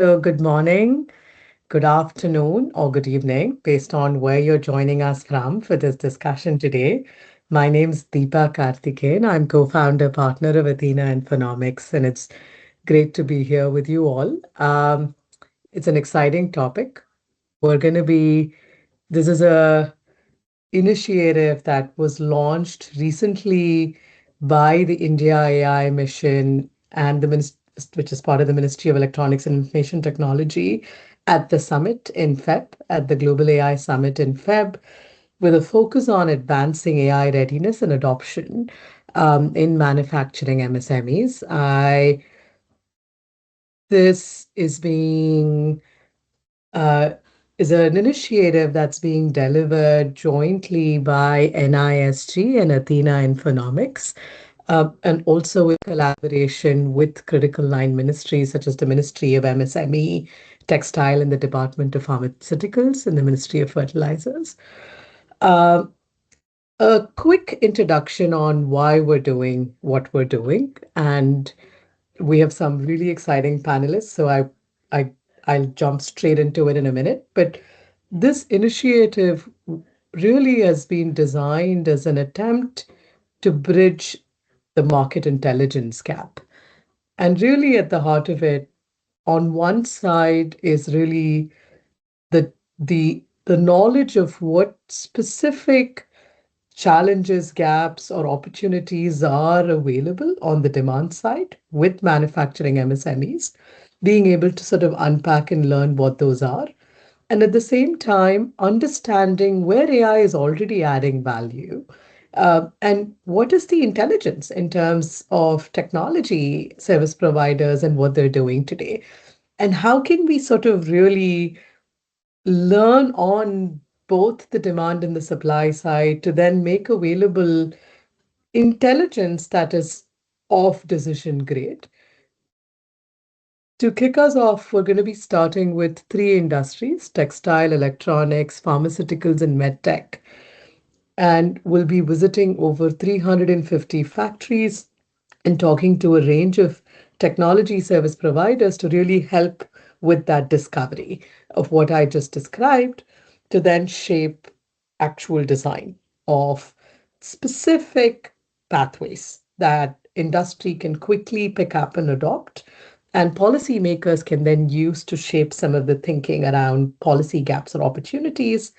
Good morning, good afternoon, or good evening, based on where you're joining us from for this discussion today. My name's Deepa Karthykeyan. I'm co-founder, partner of Athena Infonomics, and it's great to be here with you all. It's an exciting topic. We're going to be, this is a initiative that was launched recently by the India AI Mission and which is part of the Ministry of Electronics and Information Technology at the summit in at the Global AI Summit in with a focus on advancing AI readiness and adoption in manufacturing MSMEs. This uh, is an initiative that's being delivered jointly by NISG and Athena Infonomics, and also in collaboration with critical line ministries such as the Ministry of MSME, Textile, and the Department of Pharmaceuticals and the Ministry of Fertilizers. Uh, a quick introduction on why we're doing what we're doing, and we have some really exciting panelists, so I I'll jump straight into it in a minute. But this initiative really has been designed as an attempt to bridge the market intelligence gap. And really at the heart of it, on one side is really the the knowledge of what specific challenges, gaps, or opportunities are available on the demand side with manufacturing MSMEs, being able to sort of unpack and learn what those are. And at the same time, understanding where AI is already adding value. And what is the intelligence in terms of technology service providers and what they're doing today? And how can we sort of really learn on both the demand and the supply side to then make available intelligence that is of decision grade. To kick us off, we're going to be starting with three industries: textile, electronics, pharmaceuticals, and medtech. And we'll be visiting over 350 factories and talking to a range of technology service providers to really help with that discovery of what I just described to then shape actual design of specific pathways that industry can quickly pick up and adopt, and policymakers can then use to shape some of the thinking around policy gaps or opportunities.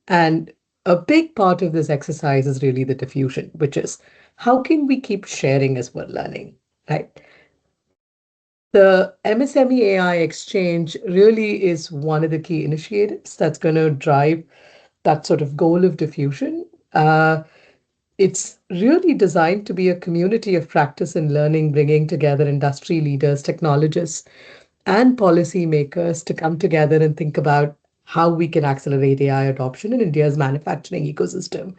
And a big part of this exercise is really the diffusion, which is how can we keep sharing as we're learning, right? The MSME AI exchange really is one of the key initiatives that's going to drive that sort of goal of diffusion. It's really designed to be a community of practice and learning, bringing together industry leaders, technologists, and policymakers to come together and think about how we can accelerate AI adoption in India's manufacturing ecosystem.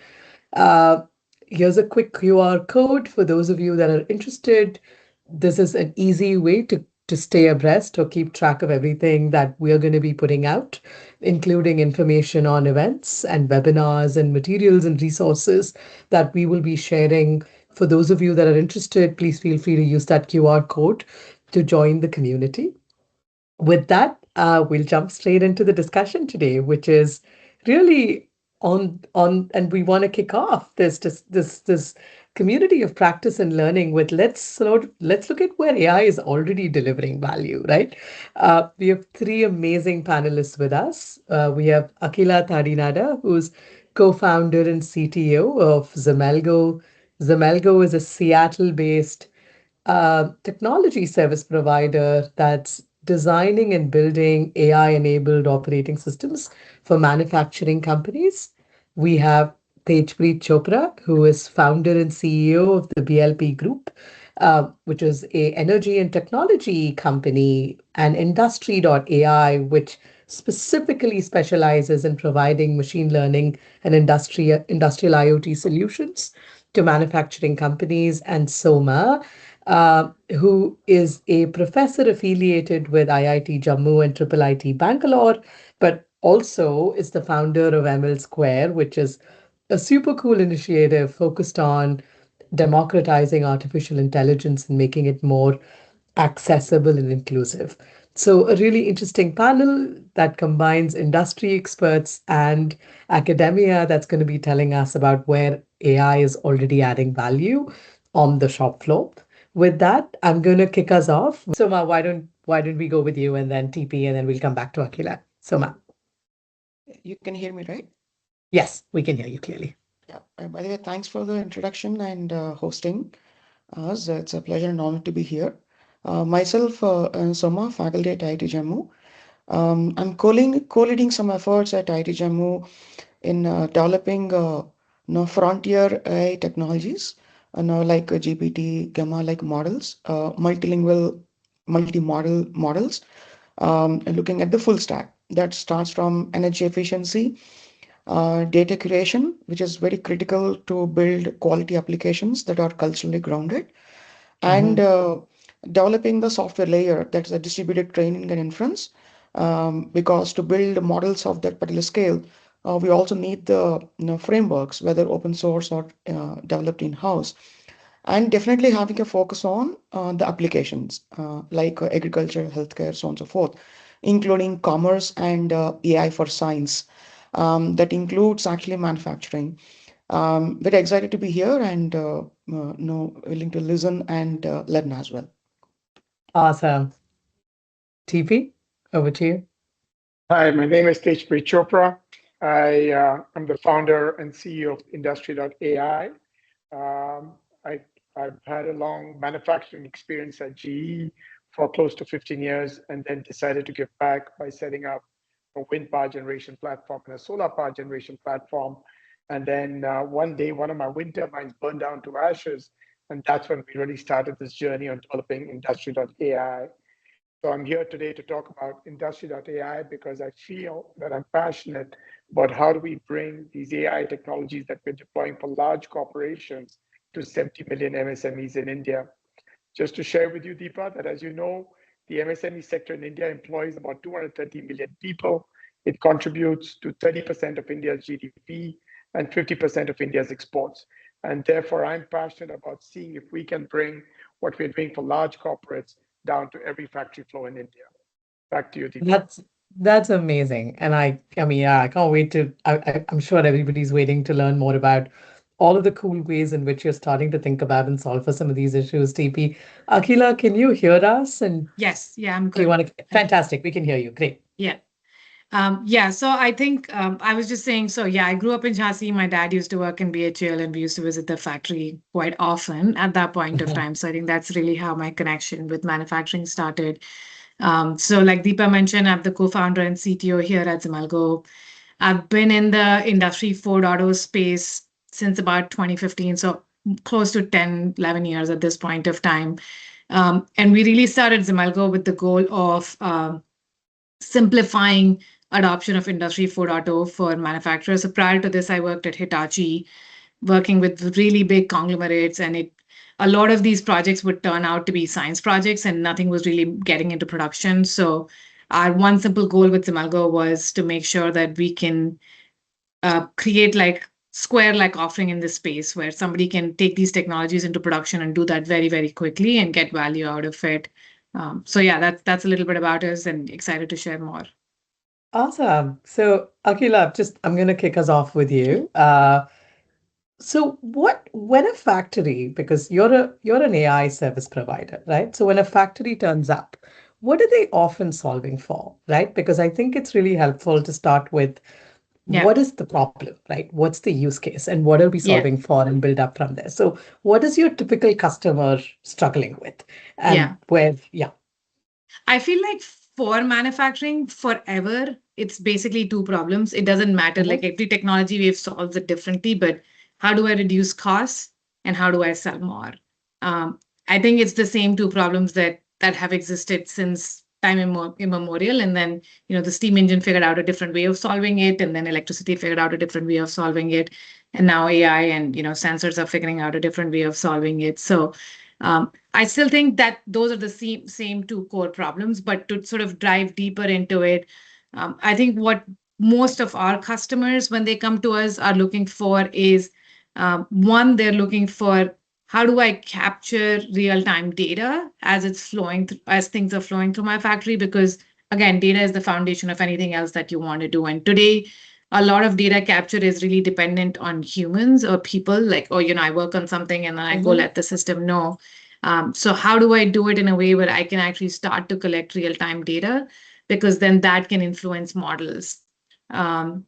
Uh, Here's a quick QR code for those of you that are interested. This is an easy way to stay abreast or keep track of everything that we are going to be putting out, including information on events and webinars and materials and resources that we will be sharing. For those of you that are interested, please feel free to use that QR code to join the community. With that, we'll jump straight into the discussion today, which is really and we want to kick off this community of practice and learning with let's look at where AI is already delivering value, right? We have three amazing panelists with us. We have Akhila Tadinada, who's co-founder and CTO of Xemelgo. Xemelgo is a Seattle-based technology service provider that's designing and building AI-enabled operating systems for manufacturing companies. We have Tejpreet Chopra, who is founder and CEO of the BLP Group, which is a energy and technology company, and Industry.AI, which specifically specializes in providing machine learning and industrial IoT solutions to manufacturing companies, and Soma, who is a professor affiliated with IIT Jammu and IIIT Bangalore, but also is the founder of ML Square, which is a super cool initiative focused on democratizing artificial intelligence and making it more accessible and inclusive. So, a really interesting panel that combines industry experts and academia that's going to be telling us about where AI is already adding value on the shop floor. With that, I'm going to kick us off. Soma, why don't we go with you and then TP and then we'll come back to Akhila. Soma. You can hear me, right? Yes, we can hear you clearly. Yeah. By the way, thanks for the introduction and hosting us. It's a pleasure and honor to be here. Myself, Soma, faculty at IIT Jammu. I'm co-leading some efforts at IIT Jammu in developing frontier AI technologies, like GPT, Gamma like models, multilingual, multi-model models, and looking at the full stack. That starts from energy efficiency, data curation, which is very critical to build quality applications that are culturally grounded, and Mhm. developing the software layer, that's a distributed training and inference, because to build models of that particular scale, we also need the frameworks, whether open source or developed in-house, and definitely having a focus on the applications, like agriculture, healthcare, so on and so forth, including commerce and AI for science. That includes actually manufacturing. Very excited to be here and willing to listen and learn as well. Awesome. TP, over to you. Hi, my name is Tejpreet Chopra. I'm the founder and CEO of Industry.AI. Um, I, I've had a long manufacturing experience at GE for close to 15 years, and then decided to give back by setting up a wind power generation platform and a solar power generation platform. And then one day, one of my wind turbines burned down to ashes, and that's when we really started this journey on developing Industry.AI. So I'm here today to talk about Industry.AI because I feel that I'm passionate about how do we bring these AI technologies that we're deploying for large corporations to 70 million MSMEs in India. Just to share with you, Deepa, that as you know, the MSME sector in India employs about 230 million people. It contributes to 30% of India's GDP and 50% of India's exports. And therefore, I'm passionate about seeing if we can bring what we're doing for large corporates down to every factory floor in India. Back to you, Deepa. That's that's amazing. And I mean, yeah, I can't wait to I'm sure everybody's waiting to learn more about all of the cool ways in which you're starting to think about and solve for some of these issues, TP. Akhila, can you hear us? And Yes, yeah, I'm do you good. want to? Fantastic, we can hear you. Great. Yeah. Yeah, so I think I was just saying, so yeah, I grew up in Jhansi. My dad used to work in BHL and we used to visit the factory quite often at that point of time. So I think that's really how my connection with manufacturing started. So like Deepa mentioned, I'm the co-founder and CTO here at Xemelgo. I've been in the industry 4.0 space since about 2015, so close to 10, 11 years at this point of time. And we really started Xemelgo with the goal of simplifying adoption of Industry 4.0 for manufacturers. So prior to this, I worked at Hitachi, working with really big conglomerates, and a lot of these projects would turn out to be science projects, and nothing was really getting into production. So our one simple goal with Xemelgo was to make sure that we can create like Square like offering in this space where somebody can take these technologies into production and do that very, very quickly and get value out of it. So yeah, that's a little bit about us and excited to share more. Awesome. So, Akhila, just I'm going to kick us off with you. So when a factory, because you're an AI service provider, right? So when a factory turns up, what are they often solving for, right? Because I think it's really helpful to start with Yeah, what is the problem, right? What's the use case and what are we yeah, solving for and build up from there. So what is your typical customer struggling with? And yeah. where, yeah. I feel like for manufacturing forever, it's basically two problems. It doesn't matter. Mhm. Like every technology we've solved it differently, but how do I reduce costs and how do I sell more? Um, I think it's the same two problems that have existed since time immemorial. And then, the steam engine figured out a different way of solving it, and then electricity figured out a different way of solving it. And now AI and sensors are figuring out a different way of solving it. So I still think that those are the same two core problems, but to sort of dive deeper into it, I think what most of our customers, when they come to us, are looking for is one, they're looking for how do I capture real time data as it's flowing as things are flowing through my factory? Because again, data is the foundation of anything else that you want to do. And today, a lot of data capture is really dependent on humans or people. Like, oh, I work on something and then I go Mhm. let the system know. So how do I do it in a way where I can actually start to collect real time data? Because then that can influence models. Um,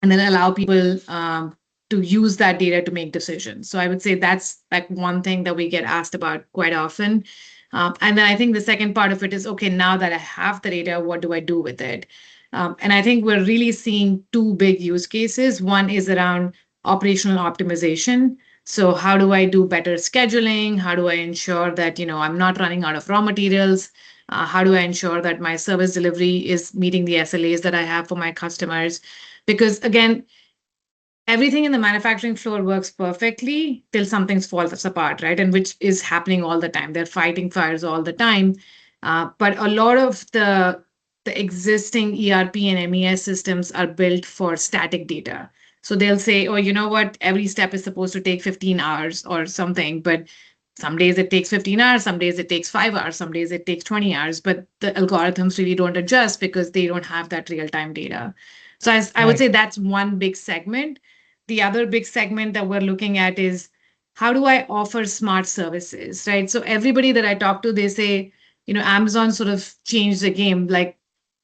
and then allow people to use that data to make decisions. So I would say that's like one thing that we get asked about quite often. And then I think the second part of it is, okay, now that I have the data, what do I do with it? And I think we're really seeing two big use cases. One is around operational optimization. So how do I do better scheduling? How do I ensure that I'm not running out of raw materials? How do I ensure that my service delivery is meeting the SLAs that I have for my customers? Because again, everything in the manufacturing floor works perfectly till something falls apart, right? And which is happening all the time. They're fighting fires all the time. But a lot of the existing ERP and MES systems are built for static data. So they'll say, oh, you know what? Every step is supposed to take 15 hours or something. But some days it takes 15 hours, some days it takes 5 hours, some days it takes 20 hours. But the algorithms really don't adjust because they don't have that real time data. So I would Right. say that's one big segment. The other big segment that we're looking at is how do I offer smart services, right? So everybody that I talk to, they say, Amazon sort of changed the game. Like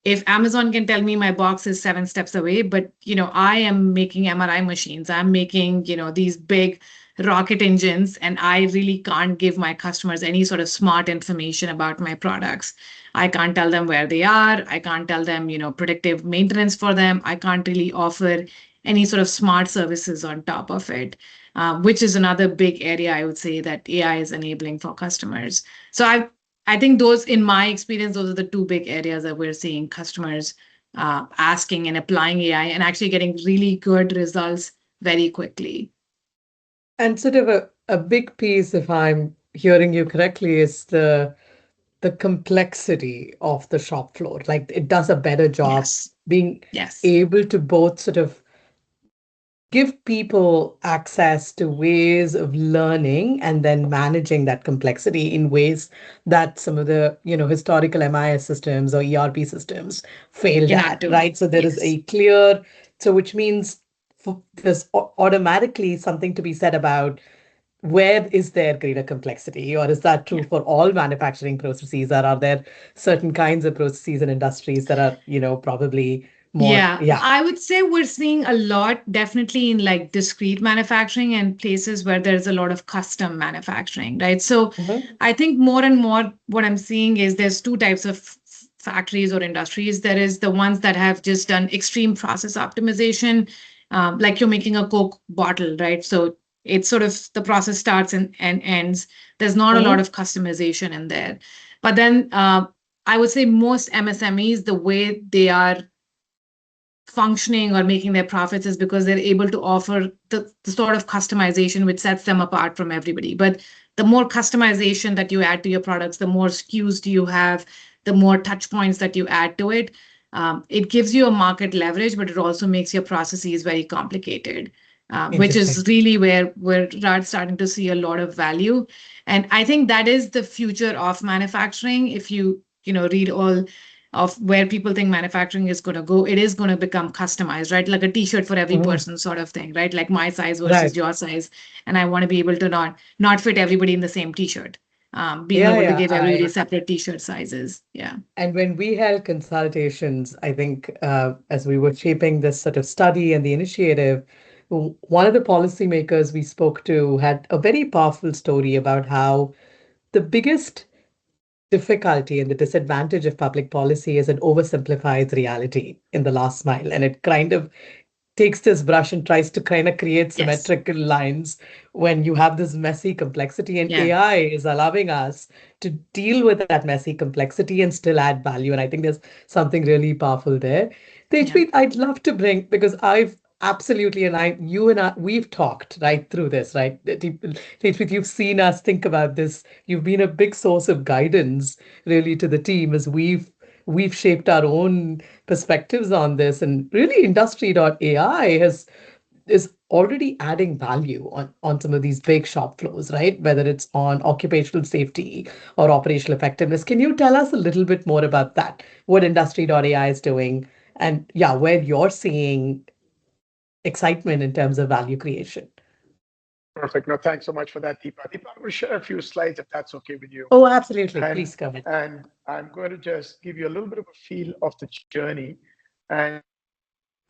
if Amazon can tell me my box is 7 steps away, but I am making MRI machines, I'm making, these big rocket engines, and I really can't give my customers any sort of smart information about my products. I can't tell them where they are. I can't tell them, predictive maintenance for them. I can't really offer any sort of smart services on top of it, which is another big area I would say that AI is enabling for customers. So I think those, in my experience, those are the two big areas that we're seeing customers asking and applying AI and actually getting really good results very quickly. And sort of a big piece, if I'm hearing you correctly, is the complexity of the shop floor. Like it does a better job Yes. being Yes. able to both sort of give people access to ways of learning and then managing that complexity in ways that some of the historical MIS systems or ERP systems failed Cannot at, do. right? So there is Yes. a clear, so which means there's automatically something to be said about where is there greater complexity, or is that true for all manufacturing processes, or are there certain kinds of processes and industries that are probably more, Yeah, yeah. I would say we're seeing a lot definitely in like discrete manufacturing and places where there's a lot of custom manufacturing, right? So Mhm. I think more and more what I'm seeing is there's two types of factories or industries. There is the ones that have just done extreme process optimization, like you're making a Coke bottle, right? So it's sort of the process starts and ends. There's not a lot Mhm. of customization in there. But then I would say most MSMEs, the way they are functioning or making their profits is because they're able to offer the sort of customization which sets them apart from everybody. But the more customization that you add to your products, the more SKUs do you have, the more touch points that you add to it. It gives you a market leverage, but it also makes your processes very complicated, which is Interesting. really where we're starting to see a lot of value. And I think that is the future of manufacturing. If you read all of where people think manufacturing is going to go, it is going to become customized, right? Like a t-shirt for every Mhm. person sort of thing, right? Like my size versus Right. your size. And I want to be able to not fit everybody in the same t-shirt. Being Yeah, able to yeah. give everybody separate t-shirt sizes. Yeah. And when we held consultations, I think as we were shaping this sort of study and the initiative, one of the policymakers we spoke to had a very powerful story about how the biggest difficulty and the disadvantage of public policy is it oversimplifies reality in the last mile. And it kind of takes this brush and tries to kind of create Yes. symmetrical lines when you have this messy complexity. And Yeah. AI is allowing us to deal with that messy complexity and still add value. And I think there's something really powerful there. Yeah. Tejpreet, I'd love to bring, because I've absolutely, and you and I, we've talked right through this, right? Tejpreet, you've seen us think about this. You've been a big source of guidance really to the team as we've shaped our own perspectives on this. And really, Industry.AI has is already adding value on some of these big shop floors, right? Whether it's on occupational safety or operational effectiveness. Can you tell us a little bit more about that? What Industry.AI is doing, and yeah, where you're seeing excitement in terms of value creation? Perfect. No, thanks so much for that, Deepa. Deepa, I'm going to share a few slides if that's okay with you. Oh, absolutely. And Please go ahead. and I'm going to just give you a little bit of a feel of the journey and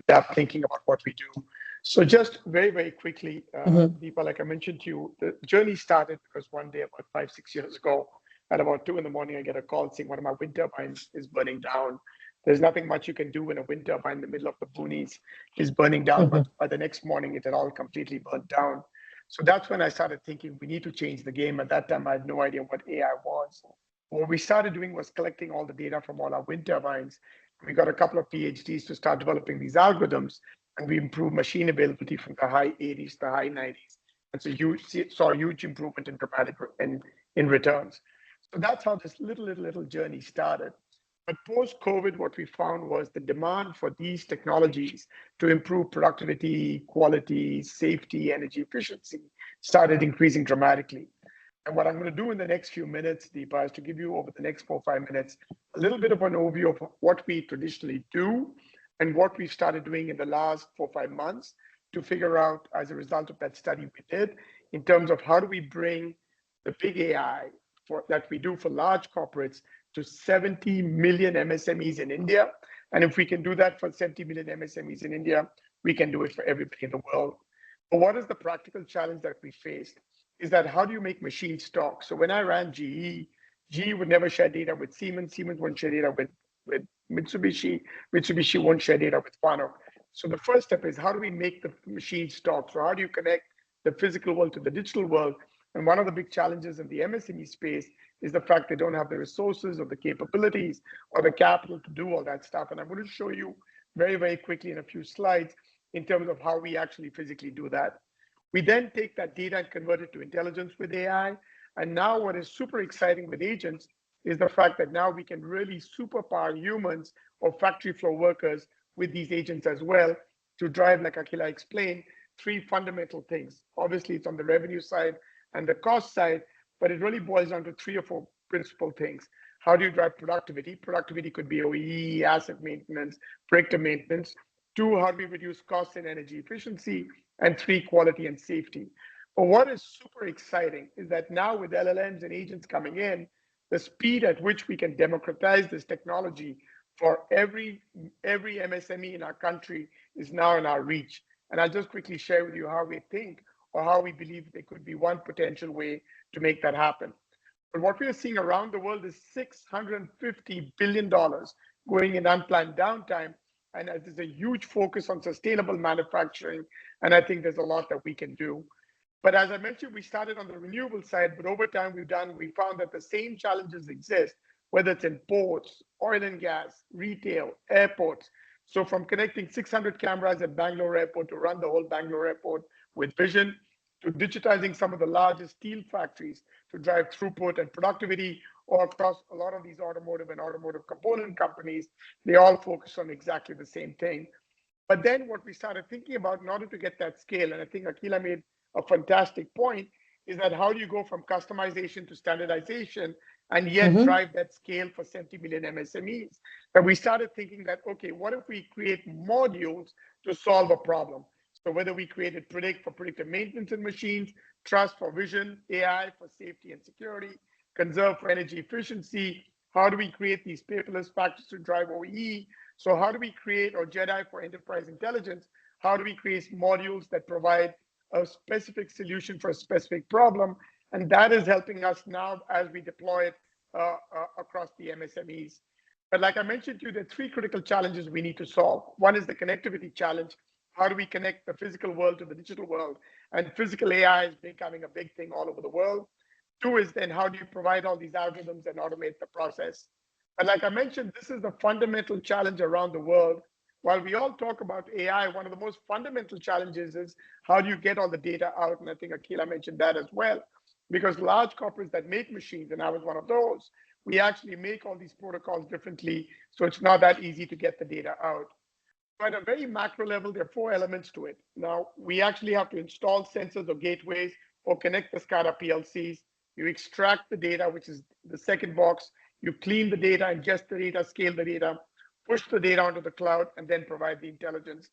that thinking about what we do. So just very, very quickly, Mhm. Deepa, like I mentioned to you, the journey started because one day about 5, 6 years ago, at about 2 in the morning, I get a call saying one of my wind turbines is burning down. There's nothing much you can do when a wind turbine in the middle of the boonies is burning down, but Mhm. by the next morning, it had all completely burnt down. So that's when I started thinking we need to change the game. At that time, I had no idea what AI was. What we started doing was collecting all the data from all our wind turbines. We got a couple of PhDs to start developing these algorithms, and we improved machine availability from the high 80s to the high 90s. And so you saw a huge improvement in dramatic in returns. So that's how this little journey started. But post COVID, what we found was the demand for these technologies to improve productivity, quality, safety, energy efficiency started increasing dramatically. And what I'm going to do in the next few minutes, Deepa, is to give you over the next 4 or 5 minutes a little bit of an overview of what we traditionally do and what we've started doing in the last 4 or 5 months to figure out, as a result of that study we did, in terms of how do we bring the big AI that we do for large corporates to 70 million MSMEs in India. And if we can do that for 70 million MSMEs in India, we can do it for everybody in the world. But what is the practical challenge that we faced? Is that how do you make machines talk? So when I ran GE would never share data with Siemens, Siemens won't share data with Mitsubishi, Mitsubishi won't share data with Fanuc. So the first step is how do we make the machines talk? So how do you connect the physical world to the digital world? And one of the big challenges in the MSME space is the fact they don't have the resources or the capabilities or the capital to do all that stuff. And I'm going to show you very, very quickly in a few slides in terms of how we actually physically do that. We then take that data and convert it to intelligence with AI. And now what is super exciting with agents is the fact that now we can really superpower humans or factory floor workers with these agents as well to drive, like Akhila explained, three fundamental things. Obviously, it's on the revenue side and the cost side, but it really boils down to three or four principal things. How do you drive productivity? Productivity could be OEE, asset maintenance, predictive maintenance. Two, how do we reduce costs and energy efficiency? And three, quality and safety. But what is super exciting is that now with LLMs and agents coming in, the speed at which we can democratize this technology for every MSME in our country is now in our reach. And I'll just quickly share with you how we think or how we believe there could be one potential way to make that happen. But what we are seeing around the world is $650 billion going in unplanned downtime. And there's a huge focus on sustainable manufacturing. And I think there's a lot that we can do. But as I mentioned, we started on the renewable side, but over time we found that the same challenges exist, whether it's in ports, oil and gas, retail, airports. So from connecting 600 cameras at Bangalore Airport to run the whole Bangalore Airport with vision, to digitizing some of the largest steel factories to drive throughput and productivity, or across a lot of these automotive and automotive component companies, they all focus on exactly the same thing. But then what we started thinking about in order to get that scale, and I think Akhila made a fantastic point, is that how do you go from customization to standardization and yet Mhm. drive that scale for 70 million MSMEs? And we started thinking that, okay, what if we create modules to solve a problem? So whether we created Predict for predictive maintenance in machines, Trust for vision, AI for safety and security, Conserve for energy efficiency, how do we create these paperless factors to drive OEE? So how do we create, or JEDI for enterprise intelligence, how do we create modules that provide a specific solution for a specific problem? And that is helping us now as we deploy it across the MSMEs. But like I mentioned to you, there are three critical challenges we need to solve. One is the connectivity challenge. How do we connect the physical world to the digital world? And physical AI is becoming a big thing all over the world. Two is then how do you provide all these algorithms and automate the process? But like I mentioned, this is the fundamental challenge around the world. While we all talk about AI, one of the most fundamental challenges is how do you get all the data out? And I think Akhila mentioned that as well, because large corporates that make machines, and I was one of those, we actually make all these protocols differently. So it's not that easy to get the data out. So at a very macro level, there are 4 elements to it. Now, we actually have to install sensors or gateways or connect the SCADA PLCs. You extract the data, which is the second box. You clean the data, ingest the data, scale the data, push the data onto the cloud, and then provide the intelligence.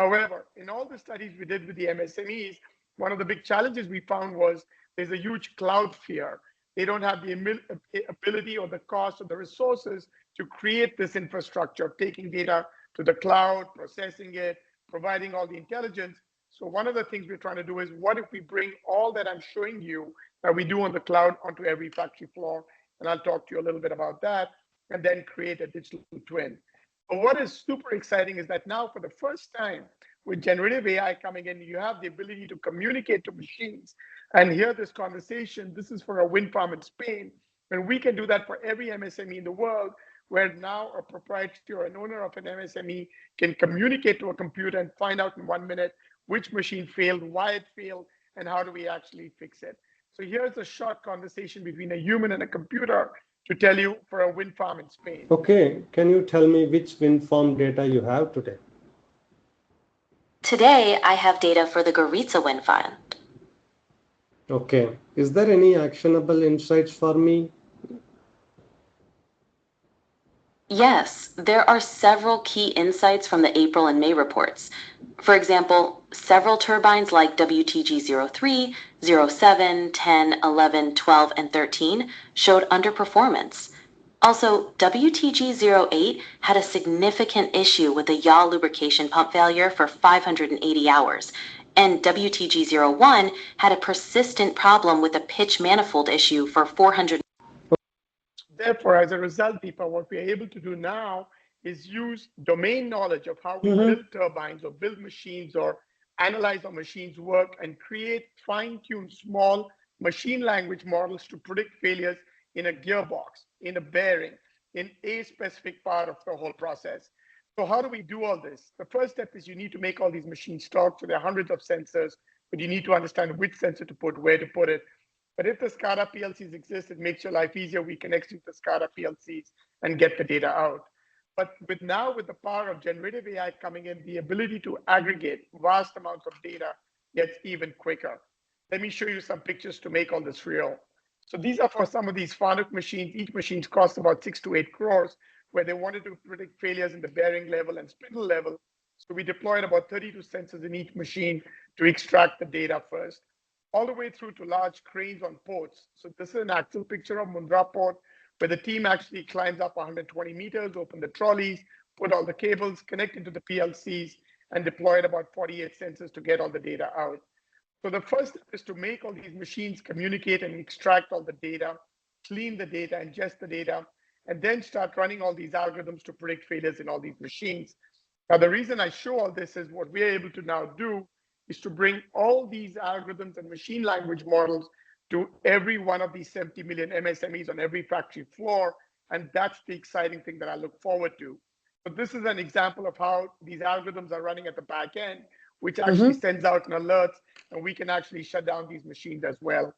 However, in all the studies we did with the MSMEs, one of the big challenges we found was there's a huge cloud fear. They don't have the ability or the cost or the resources to create this infrastructure of taking data to the cloud, processing it, providing all the intelligence. So one of the things we're trying to do is, what if we bring all that I'm showing you that we do on the cloud onto every factory floor? And I'll talk to you a little bit about that, and then create a digital twin. But what is super exciting is that now, for the first time, with generative AI coming in, you have the ability to communicate to machines and hear this conversation. This is for a wind farm in Spain. And we can do that for every MSME in the world, where now a proprietor or an owner of an MSME can communicate to a computer and find out in 1 minute which machine failed, why it failed, and how do we actually fix it. So here's a short conversation between a human and a computer to tell you for a wind farm in Spain. Okay, can you tell me which wind farm data you have today? Today, I have data for the Goritza wind farm. Okay, is there any actionable insights for me? Yes, there are several key insights from the April and May reports. For example, several turbines like WTG 03, 07, 10, 11, 12, and 13 showed underperformance. Also, WTG 08 had a significant issue with a yaw lubrication pump failure for 580 hours, and WTG 01 had a persistent problem with a pitch manifold issue for 400. Therefore, as a result, Deepa, what we are able to do now is use domain knowledge of how we build turbines or build machines or analyze how machines work, and create fine-tuned small machine language models to predict failures in a gearbox, in a bearing, in a specific part of the whole process. So how do we do all this? The first step is you need to make all these machines talk. So there are hundreds of sensors, but you need to understand which sensor to put, where to put it. But if the SCADA PLCs exist, it makes your life easier. We can execute the SCADA PLCs and get the data out. But with the power of generative AI coming in, the ability to aggregate vast amounts of data gets even quicker. Let me show you some pictures to make all this real. So these are for some of these Fanuc machines. Each machine costs about 6 to 8 crores, where they wanted to predict failures in the bearing level and spindle level. So we deployed about 32 sensors in each machine to extract the data first, all the way through to large cranes on ports. So this is an actual picture of Mundra port, where the team actually climbs up 120 meters, open the trolleys, put all the cables, connect into the PLCs, and deployed about 48 sensors to get all the data out. So the first step is to make all these machines communicate and extract all the data, clean the data, ingest the data, and then start running all these algorithms to predict failures in all these machines. Now, the reason I show all this is what we're able to now do is to bring all these algorithms and machine language models to every one of these 70 million MSMEs on every factory floor. And that's the exciting thing that I look forward to. So this is an example of how these algorithms are running at the back end, which actually sends out an alert, and we can actually shut down these machines as well.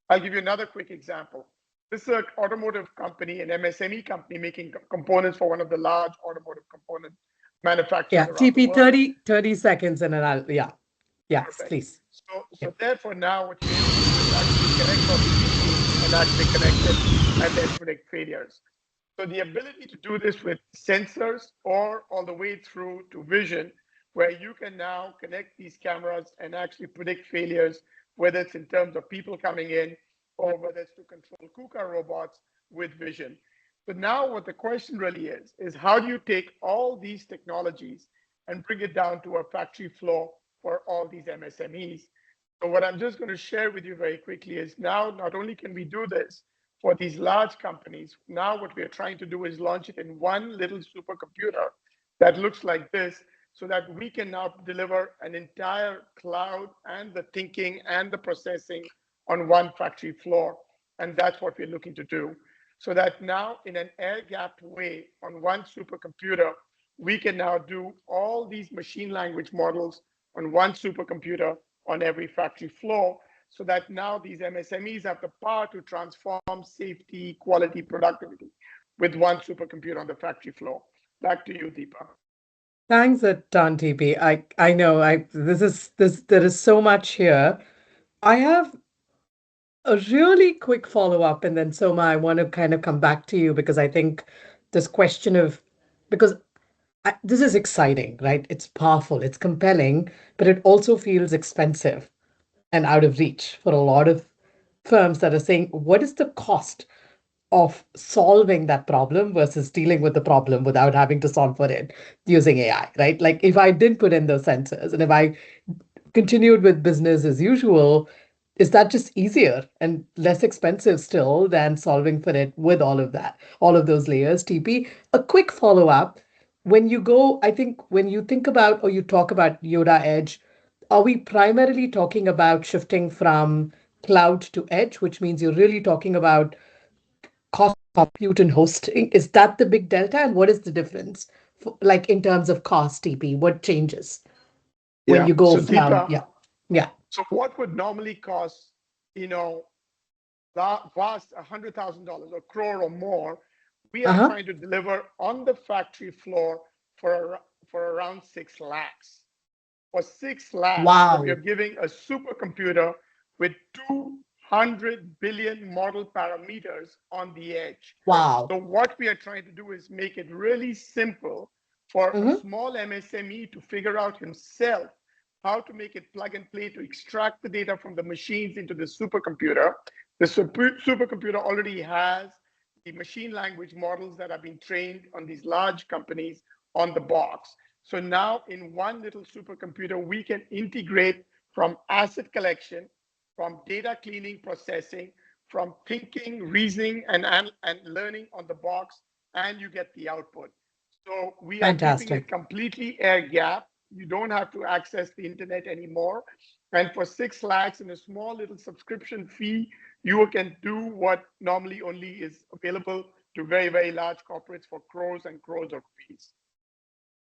I'll give you another quick example. This is an automotive company, an MSME company, making components for one of the large automotive component manufacturers Yeah, around the TP, world. 30 seconds, and then I'll, yes, Perfect. please. So therefore now what you're able to do is actually connect all these machines and actually connect it and then predict failures. So the ability to do this with sensors or all the way through to vision, where you can now connect these cameras and actually predict failures, whether it's in terms of people coming in or whether it's to control KUKA robots with vision. So now what the question really is how do you take all these technologies and bring it down to a factory floor for all these MSMEs? So what I'm just going to share with you very quickly is now not only can we do this for these large companies, now what we are trying to do is launch it in one little supercomputer that looks like this, so that we can now deliver an entire cloud and the thinking and the processing on one factory floor. And that's what we're looking to do. So that now in an air-gapped way on one supercomputer, we can now do all these machine language models on one supercomputer on every factory floor, so that now these MSMEs have the power to transform safety, quality, productivity with one supercomputer on the factory floor. Back to you, Deepa. Thanks a ton, TP. I know there is so much here. I have a really quick follow-up, and then Soma, I want to kind of come back to you because I think this question of because this is exciting, right? It's powerful, it's compelling, but it also feels expensive and out of reach for a lot of firms that are saying, what is the cost of solving that problem versus dealing with the problem without having to solve for it using AI, right? Like if I didn't put in those sensors and if I continued with business as usual, is that just easier and less expensive still than solving for it with all of that, all of those layers? TP, a quick follow up. When you go, I think when you think about or you talk about Yoda Edge, are we primarily talking about shifting from cloud to edge, which means you're really talking about cost of compute and hosting? Is that the big delta? And what is the difference, like in terms of cost, TP? What changes when Yeah. you go So from, Deepa, yeah, yeah. so what would normally cost, you know, vast $100,000 or crore or more, we are Uh-huh. trying to deliver on the factory floor for around 6 lakhs. For 6 lakhs, we are Wow. giving a supercomputer with 200 billion model parameters on the edge. Wow. So what we are trying to do is make it really simple for a Mm-hmm. small MSME to figure out himself how to make it plug and play to extract the data from the machines into the supercomputer. The supercomputer already has the machine language models that have been trained on these large companies on the box. So now in one little supercomputer, we can integrate from asset collection, from data cleaning, processing, from thinking, reasoning, and learning on the box, and you get the output. So we are keeping it Fantastic. completely air gap. You don't have to access the internet anymore. And for 6 lakhs in a small little subscription fee, you can do what normally only is available to very, very large corporates for crores and crores of rupees.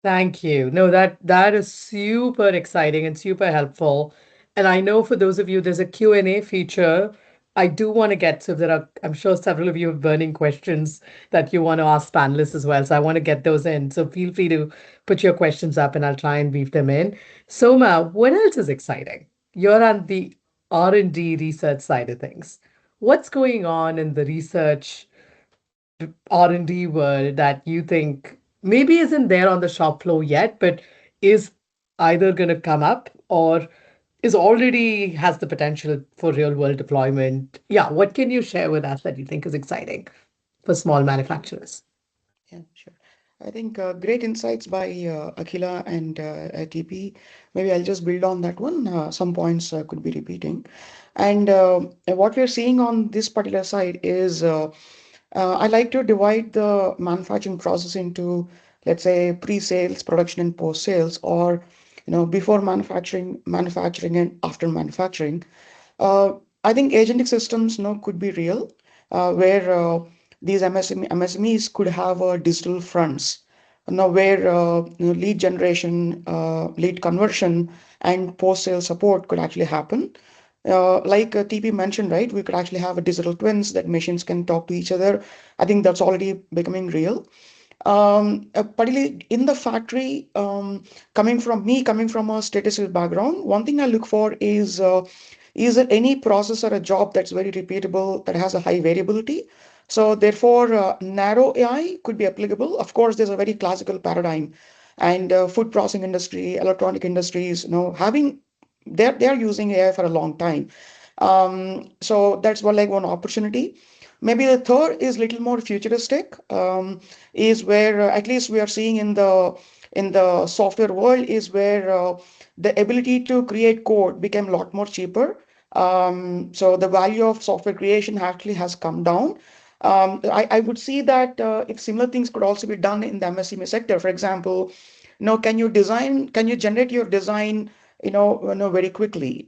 Thank you. No, that is super exciting and super helpful. And I know for those of you, there's a Q&A feature. I do want to get, so there are, I'm sure several of you have burning questions that you want to ask panelists as well. So I want to get those in. So feel free to put your questions up and I'll try and weave them in. Soma, what else is exciting? You're on the R&D research side of things. What's going on in the research R&D world that you think maybe isn't there on the shop floor yet, but is either going to come up or is already has the potential for real world deployment? Yeah, what can you share with us that you think is exciting for small manufacturers? Yeah, sure. I think great insights by Akhila and TP. Maybe I'll just build on that one. Some points could be repeating. And what we're seeing on this particular side is I like to divide the manufacturing process into, let's say, pre-sales, production, and post-sales, or before manufacturing, manufacturing, and after manufacturing. Uh, I think agentic systems, could be real, where these MSMEs could have digital fronts, where lead generation, lead conversion, and post-sale support could actually happen. Like TP mentioned, right, we could actually have a digital twins that machines can talk to each other. I think that's already becoming real. Particularly in the factory, coming from a statistical background, one thing I look for is there any process or a job that's very repeatable, that has a high variability? So therefore, narrow AI could be applicable. Of course, there's a very classical paradigm, and food processing industry, electronic industries, having they're using AI for a long time. So that's one opportunity. Maybe the third is little more futuristic, is where at least we are seeing in the software world, is where the ability to create code became a lot more cheaper. So the value of software creation actually has come down. I would see that if similar things could also be done in the MSME sector. For example, can you generate your design, very quickly,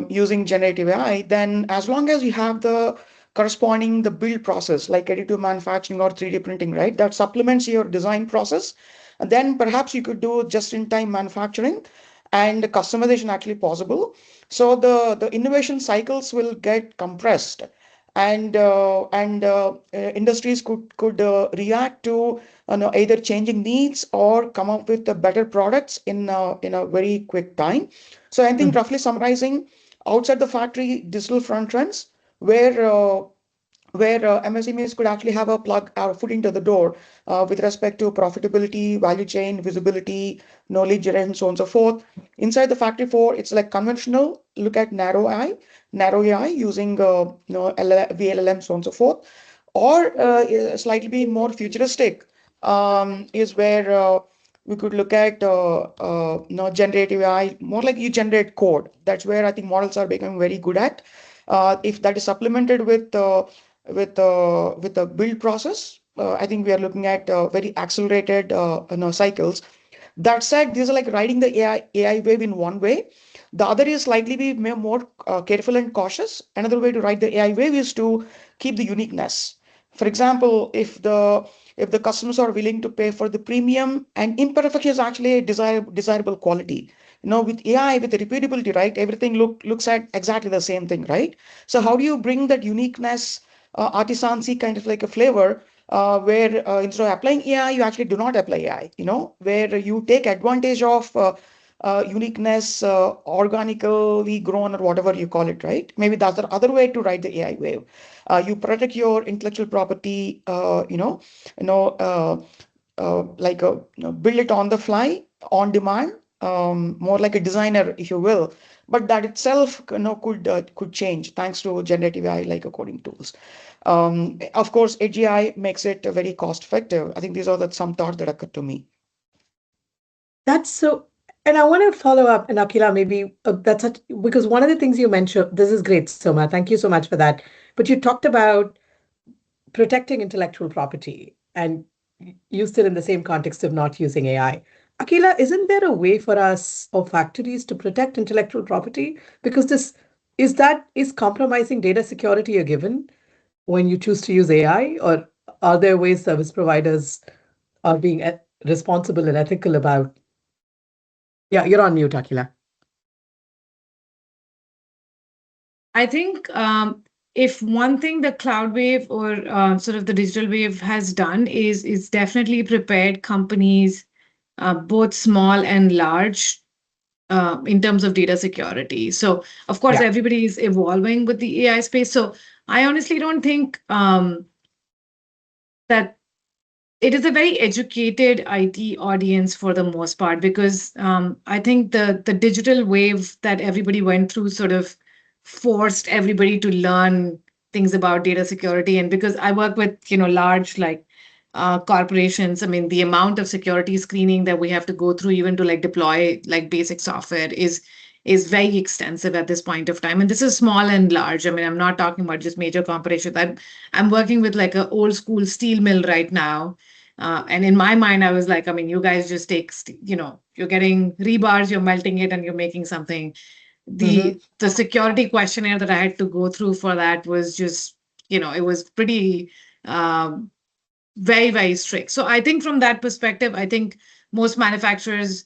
using generative AI, then as long as you have the corresponding the build process like additive manufacturing or 3D printing, right? That supplements your design process. And then perhaps you could do just-in-time manufacturing and customization actually possible. So the innovation cycles will get compressed. and industries could react to either changing needs or come up with the better products in a very quick time. So I think roughly summarizing, outside the factory, digital front trends where MSMEs could actually have a plug or foot into the door with respect to profitability, value chain, visibility, knowledge generation, so on and so forth. Inside the factory floor, it's like conventional. Look at narrow AI using VLLM, so on and so forth, or slightly more futuristic is where we could look at generative AI, more like you generate code. That's where I think models are becoming very good at. If that is supplemented with the build process, I think we are looking at very accelerated cycles. That said, these are like riding the AI wave in one way. The other is slightly be more careful and cautious. Another way to ride the AI wave is to keep the uniqueness. For example, if the customers are willing to pay for the premium, and imperfection is actually a desirable quality. With AI, with the repeatability, right? Everything looks at exactly the same thing, right? So how do you bring that uniqueness, artisancy kind of like a flavor, where instead of applying AI, you actually do not apply AI, where you take advantage of uniqueness, organically grown or whatever you call it, right? Maybe that's the other way to ride the AI wave. You protect your intellectual property, like build it on the fly, on demand, more like a designer, if you will. But that itself, could change thanks to generative AI, like coding tools. Of course, AGI makes it very cost effective. I think these are some thoughts that occurred to me. That's so, and I want to follow up, and Akhila, maybe because one of the things you mentioned, this is great, Soma. Thank you so much for that. But you talked about protecting intellectual property, and you still in the same context of not using AI. Akhila, isn't there a way for us or factories to protect intellectual property? Because is compromising data security a given when you choose to use AI, or are there ways service providers are being responsible and ethical about? Yeah, you're on mute, Akhila. I think if one thing the cloud wave or sort of the digital wave has done is definitely prepared companies, both small and large, in terms of data security. So, of course, Yeah. everybody is evolving with the AI space. So, I honestly don't think that it is a very educated IT audience for the most part, because I think the digital wave that everybody went through sort of forced everybody to learn things about data security. And because I work with large like corporations, I mean the amount of security screening that we have to go through even to like deploy like basic software is very extensive at this point of time. And this is small and large. I mean, I'm not talking about just major corporations. I'm working with like an old school steel mill right now. And in my mind, I was like, I mean, you guys just take, you're getting rebars, you're melting it, and you're making something. The security questionnaire that I had to go through for that was just, it was pretty very, very strict. So I think from that perspective, I think most manufacturers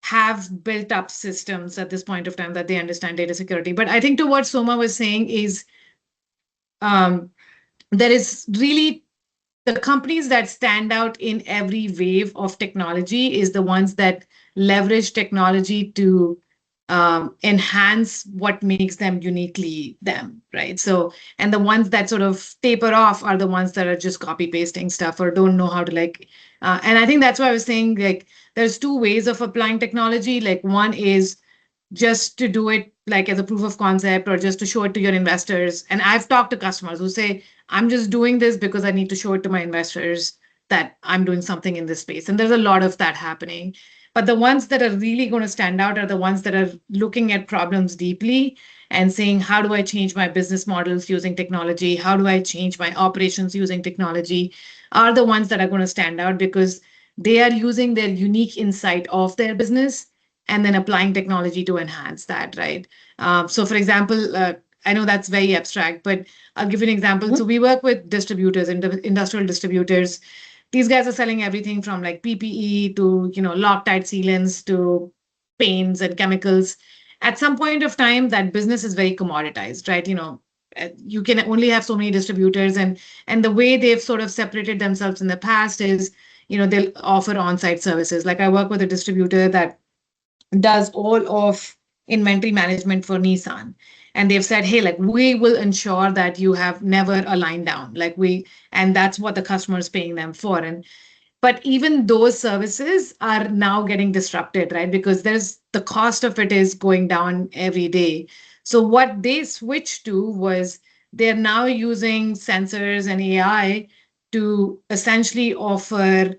have built up systems at this point of time that they understand data security. But I think to what Soma was saying is there is really the companies that stand out in every wave of technology is the ones that leverage technology to enhance what makes them uniquely them, right? So, and the ones that sort of taper off are the ones that are just copy pasting stuff or don't know how to and I think that's why I was saying like there's two ways of applying technology. Like one is just to do it like as a proof of concept or just to show it to your investors. And I've talked to customers who say, I'm just doing this because I need to show it to my investors that I'm doing something in this space. And there's a lot of that happening. But the ones that are really going to stand out are the ones that are looking at problems deeply and saying, how do I change my business models using technology? How do I change my operations using technology? Are the ones that are going to stand out because they are using their unique insight of their business and then applying technology to enhance that, right? So for example, I know that's very abstract, but I'll give you an example. So we work with distributors, industrial distributors. These guys are selling everything from like PPE to, Loctite sealants to paints and chemicals. At some point of time, that business is very commoditized, right? you can only have so many distributors, and the way they've sort of separated themselves in the past is, they'll offer on-site services. Like I work with a distributor that does all of inventory management for Nissan. And they've said, hey, like we will ensure that you have never a line down. And that's what the customer is paying them for. But even those services are now getting disrupted, right? Because the cost of it is going down every day. So what they switched to was they're now using sensors and AI to essentially offer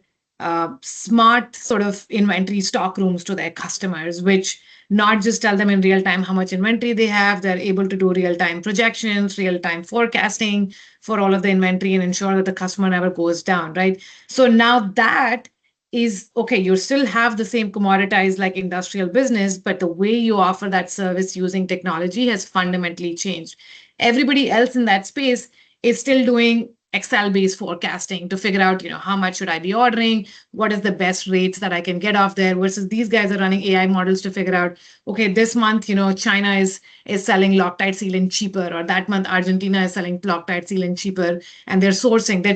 smart sort of inventory stock rooms to their customers, which not just tell them in real time how much inventory they have, they're able to do real time projections, real time forecasting for all of the inventory and ensure that the customer never goes down, right? So now that is okay, you still have the same commoditized like industrial business, but the way you offer that service using technology has fundamentally changed. Everybody else in that space is still doing Excel-based forecasting to figure out, how much should I be ordering? What is the best rates that I can get off there? Versus these guys are running AI models to figure out, okay, this month, China is selling Loctite sealant cheaper, or that month Argentina is selling Loctite sealant cheaper, and they're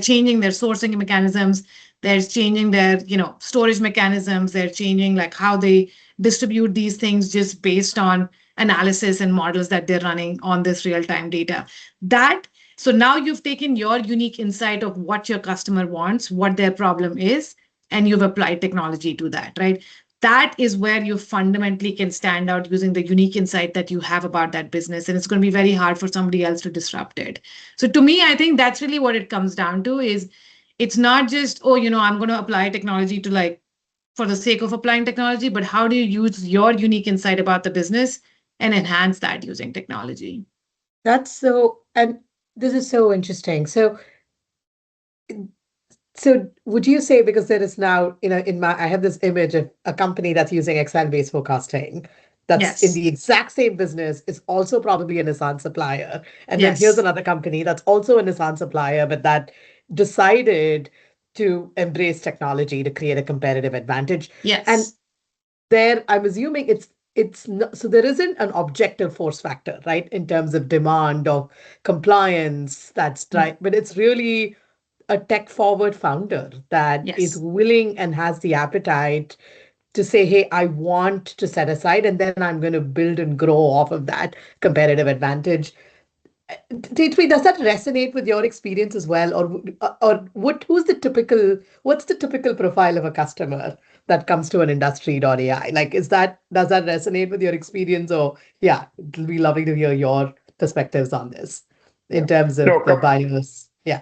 changing their sourcing mechanisms, they're changing their, storage mechanisms, they're changing like how they distribute these things just based on analysis and models that they're running on this real-time data. So now you've taken your unique insight of what your customer wants, what their problem is, and you've applied technology to that, right? That is where you fundamentally can stand out using the unique insight that you have about that business. And it's going to be very hard for somebody else to disrupt it. So to me, I think that's really what it comes down to is it's not just, I'm going to apply technology to like for the sake of applying technology, but how do you use your unique insight about the business and enhance that using technology? And this is so interesting. So would you say, because there is now, I have this image of a company that's using Excel-based forecasting, that's in Yes. the exact same business, is also probably a Nissan supplier. And then here's Yes. another company that's also a Nissan supplier, but that decided to embrace technology to create a competitive advantage. And Yes. there, I'm assuming it's not, so there isn't an objective force factor, right, in terms of demand or compliance that's right, but it's really a tech forward founder that is Yes. willing and has the appetite to say, hey, I want to set aside and then I'm going to build and grow off of that competitive advantage. Tejpreet, does that resonate with your experience as well? What's the typical profile of a customer that comes to an Industry.AI? Like, does that resonate with your experience? Or, yeah, it'll be lovely to hear your perspectives on this in Yeah. terms of No, the buyers. Yeah.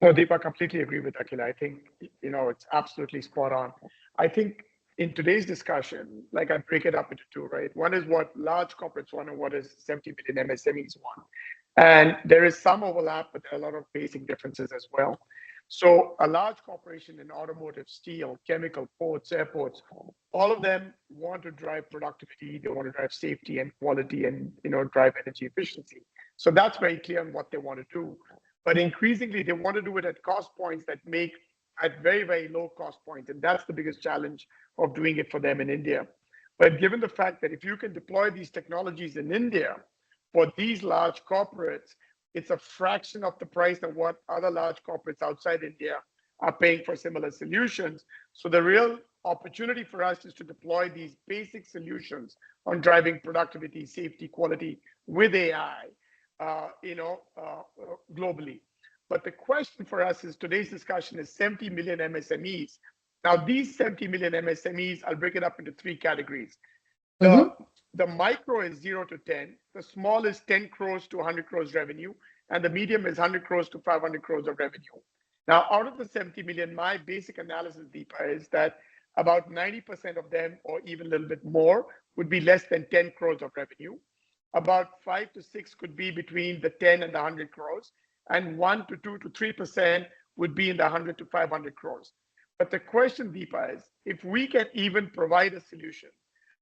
no, Deepa, completely agree with Akhila. I think, it's absolutely spot on. I think in today's discussion, like I break it up into two, right? One is what large corporates want and what is 70 million MSMEs want. And there is some overlap, but there are a lot of basic differences as well. So a large corporation in automotive, steel, chemical, ports, airports, all of them want to drive productivity. They want to drive safety and quality and, drive energy efficiency. So that's very clear on what they want to do. But increasingly, they want to do it at cost points that make at very, very low cost points. And that's the biggest challenge of doing it for them in India. But given the fact that if you can deploy these technologies in India for these large corporates, it's a fraction of the price of what other large corporates outside India are paying for similar solutions. So the real opportunity for us is to deploy these basic solutions on driving productivity, safety, quality with AI, globally. But the question for us is today's discussion is 70 million MSMEs. Now, these 70 million MSMEs, I'll break it up into three categories. The micro is 0 to 10. The small is 10 crores to 100 crores revenue. And the medium is 100 crores to 500 crores of revenue. Now, out of the 70 million, my basic analysis, Deepa, is that about 90% of them, or even a little bit more, would be less than 10 crores of revenue. About 5 to 6 could be between the 10 and the 100 crores. And 1 to 2 to 3% would be in the 100 to 500 crores. But the question, Deepa, is if we can even provide a solution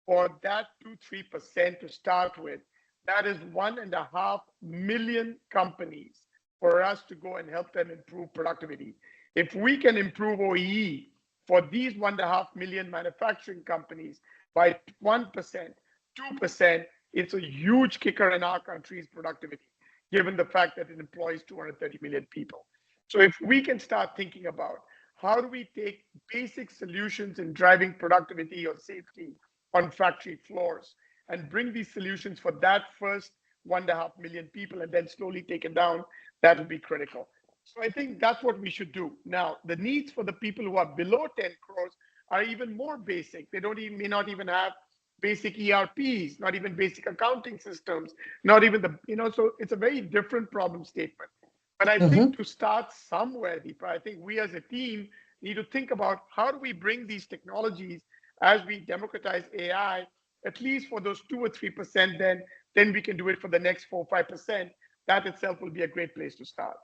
for that 2-3% to start with, that is 1.5 million companies for us to go and help them improve productivity. If we can improve OEE for these 1.5 million manufacturing companies by 1%, 2%, it's a huge kicker in our country's productivity. given the fact that it employs 230 million people. So if we can start thinking about how do we take basic solutions in driving productivity or safety on factory floors and bring these solutions for that first 1.5 million people and then slowly take it down, that will be critical. So I think that's what we should do. Now, the needs for the people who are below 10 crores are even more basic. They may not even have basic ERPs, not even basic accounting systems, not even so it's a very different problem statement. But I Mm-hmm. think to start somewhere, Deepa, I think we as a team need to think about how do we bring these technologies as we democratize AI, at least for those 2 or 3%, then we can do it for the next 4 or 5%. That itself will be a great place to start.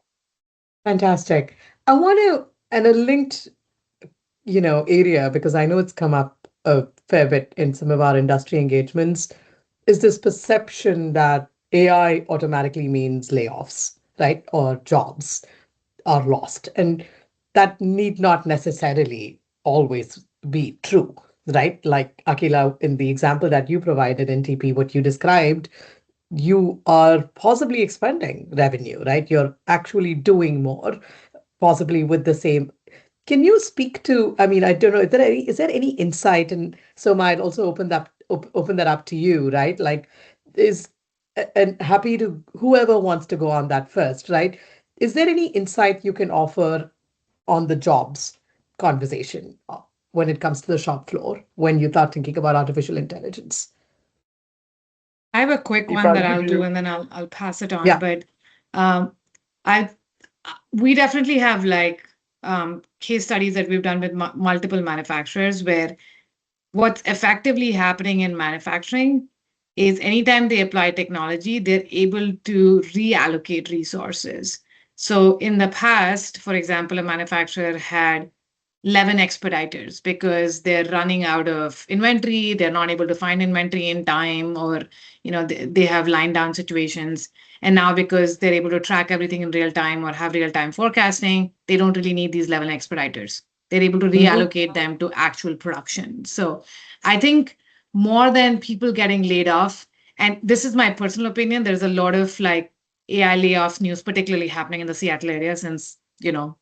Fantastic. I want to, and a linked, area, because I know it's come up a fair bit in some of our industry engagements, is this perception that AI automatically means layoffs, right? Or jobs are lost. And that need not necessarily always be true, right? Like Akhila, in the example that you provided in TP, what you described, you are possibly expanding revenue, right? You're actually doing more, possibly with the same. Can you speak to, I mean, I don't know, is there any insight? And so might also open that up to you, right? Like, is and happy to whoever wants to go on that first, right? Is there any insight you can offer on the jobs conversation when it comes to the shop floor when you start thinking about artificial intelligence? I have a quick Deepa, one I'll that give I'll do you. and then I'll pass it on. Yeah. But um, I we definitely have like case studies that we've done with multiple manufacturers where what's effectively happening in manufacturing is anytime they apply technology, they're able to reallocate resources. So in the past, for example, a manufacturer had 11 expediters because they're running out of inventory, they're not able to find inventory in time, or they have line down situations. And now because they're able to track everything in real time or have real time forecasting, they don't really need these 11 expediters. They're able to Mm-hmm. reallocate them to actual production. So I think more than people getting laid off, and this is my personal opinion, there's a lot of like AI layoff news, particularly happening in the Seattle area since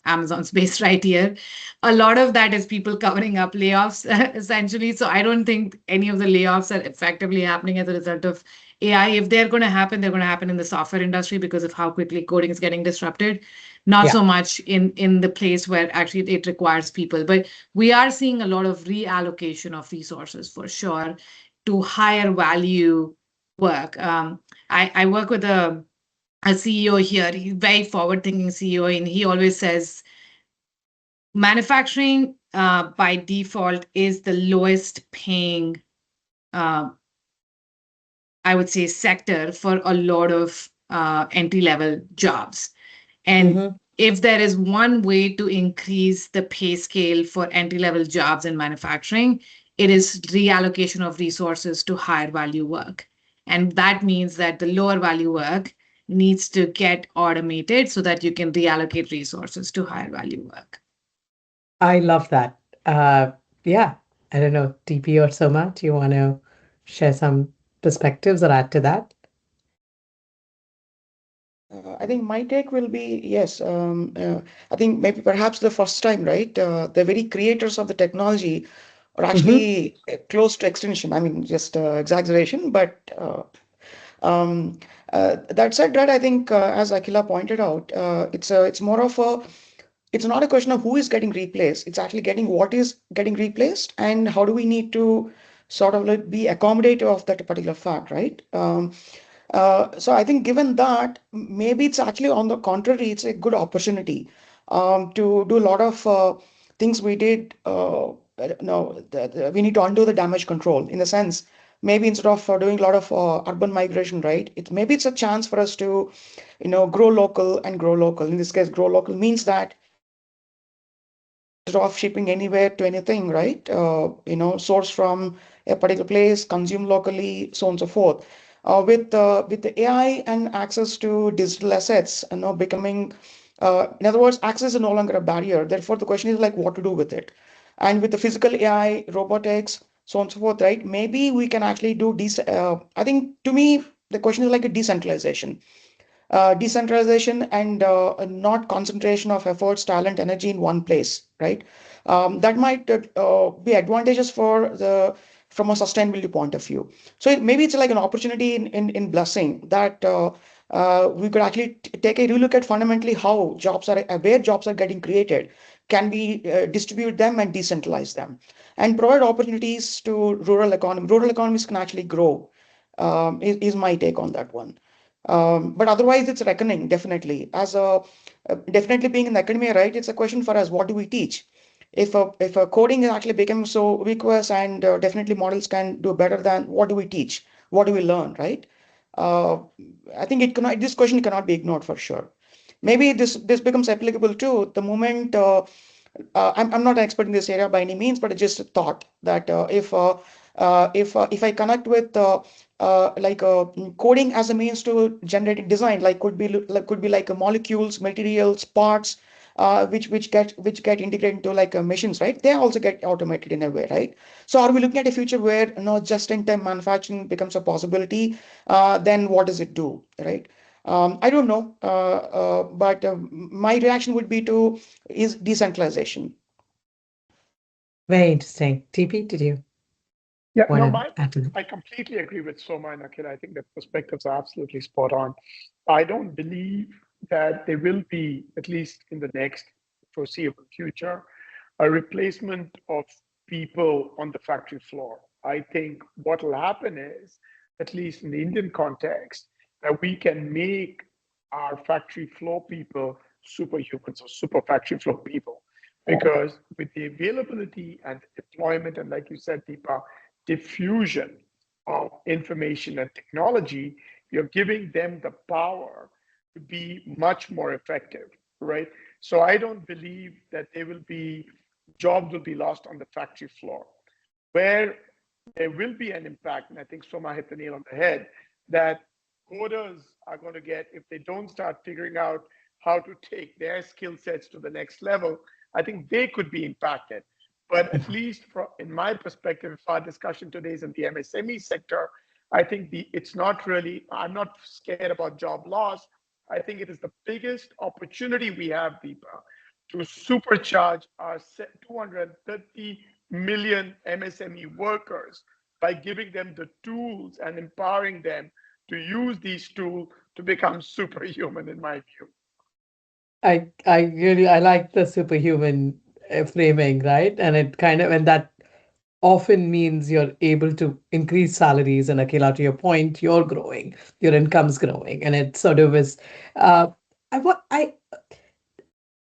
Amazon's based right here. A lot of that is people covering up layoffs, essentially. So I don't think any of the layoffs are effectively happening as a result of AI. If they're going to happen, they're going to happen in the software industry because of how quickly coding is getting disrupted, not Yeah. so much in the place where actually it requires people. But we are seeing a lot of reallocation of resources for sure to higher value work. I work with a CEO here. He's very forward thinking CEO, and he always says manufacturing by default is the lowest paying, uh, I would say, sector for a lot of entry level jobs. And Mm-hmm. if there is one way to increase the pay scale for entry level jobs in manufacturing, it is reallocation of resources to higher value work. And that means that the lower value work needs to get automated so that you can reallocate resources to higher value work. I love that. Uh, yeah. I don't know, TP or Soma, do you want to share some perspectives or add to that? I think my take will be yes. I think maybe perhaps the first time, right? The very creators of the technology are Mm-hmm. actually close to extinction. I mean, just exaggeration, but that said, that I think, as Akhila pointed out, it's more of a it's not a question of who is getting replaced. It's actually getting what is getting replaced and how do we need to sort of like be accommodative of that particular fact, right? So I think given that, maybe it's actually on the contrary, it's a good opportunity to do a lot of things we did. No, we need to undo the damage control in the sense. Maybe instead of doing a lot of urban migration, right? Maybe it's a chance for us to, grow local and grow local. In this case, grow local means that instead of shipping anywhere to anything, right? Source from a particular place, consume locally, so on and so forth. With the AI and access to digital assets, becoming, in other words, access is no longer a barrier. Therefore, the question is like what to do with it. And with the physical AI, robotics, so on and so forth, right? Maybe we can actually do I think to me, the question is like a decentralization. decentralization and not concentration of efforts, talent, energy in one place, right? That might be advantageous from a sustainability point of view. So maybe it's like an opportunity in blessing that we could actually take a relook at fundamentally how where jobs are getting created. Can we distribute them and decentralize them and provide opportunities to rural economy? Rural economies can actually grow, is my take on that one. But otherwise, it's reckoning definitely. Definitely being in academia, right? It's a question for us: what do we teach? If a coding is actually becoming so ubiquitous and definitely models can do better than what do we teach? What do we learn, right? Uh, I think this question cannot be ignored for sure. Maybe this becomes applicable too the moment. I'm not an expert in this area by any means, but it's just a thought that if I connect with coding as a means to generating design, like could be like molecules, materials, parts, which get integrated into like machines, right? They also get automated in a way, right? So are we looking at a future where just-in-time manufacturing becomes a possibility? Then what does it do, right? I don't know, but my reaction would be to is decentralization. Very interesting. TP, did you Yeah, want no, to add to that? I completely agree with Soma and Akhila. I think the perspectives are absolutely spot on. I don't believe that there will be, at least in the next foreseeable future, a replacement of people on the factory floor. I think what will happen is, at least in the Indian context, that we can make our factory floor people superhumans or super factory floor people. Because with the availability and deployment, and like you said, Deepa, diffusion of information and technology, you're giving them the power to be much more effective, right? So I don't believe that jobs will be lost on the factory floor. Where there will be an impact, and I think Soma hit the nail on the head, that coders are going to get, if they don't start figuring out how to take their skill sets to the next level, I think they could be impacted. But at least in my perspective, if our discussion today is in the MSME sector, I think it's not really, I'm not scared about job loss. I think it is the biggest opportunity we have, Deepa, to supercharge our 230 million MSME workers by giving them the tools and empowering them to use these tools to become superhuman, in my view. I like the superhuman framing, right? And that often means you're able to increase salaries. And Akila, to your point, you're growing, your income's growing, and it sort of is. Uh, I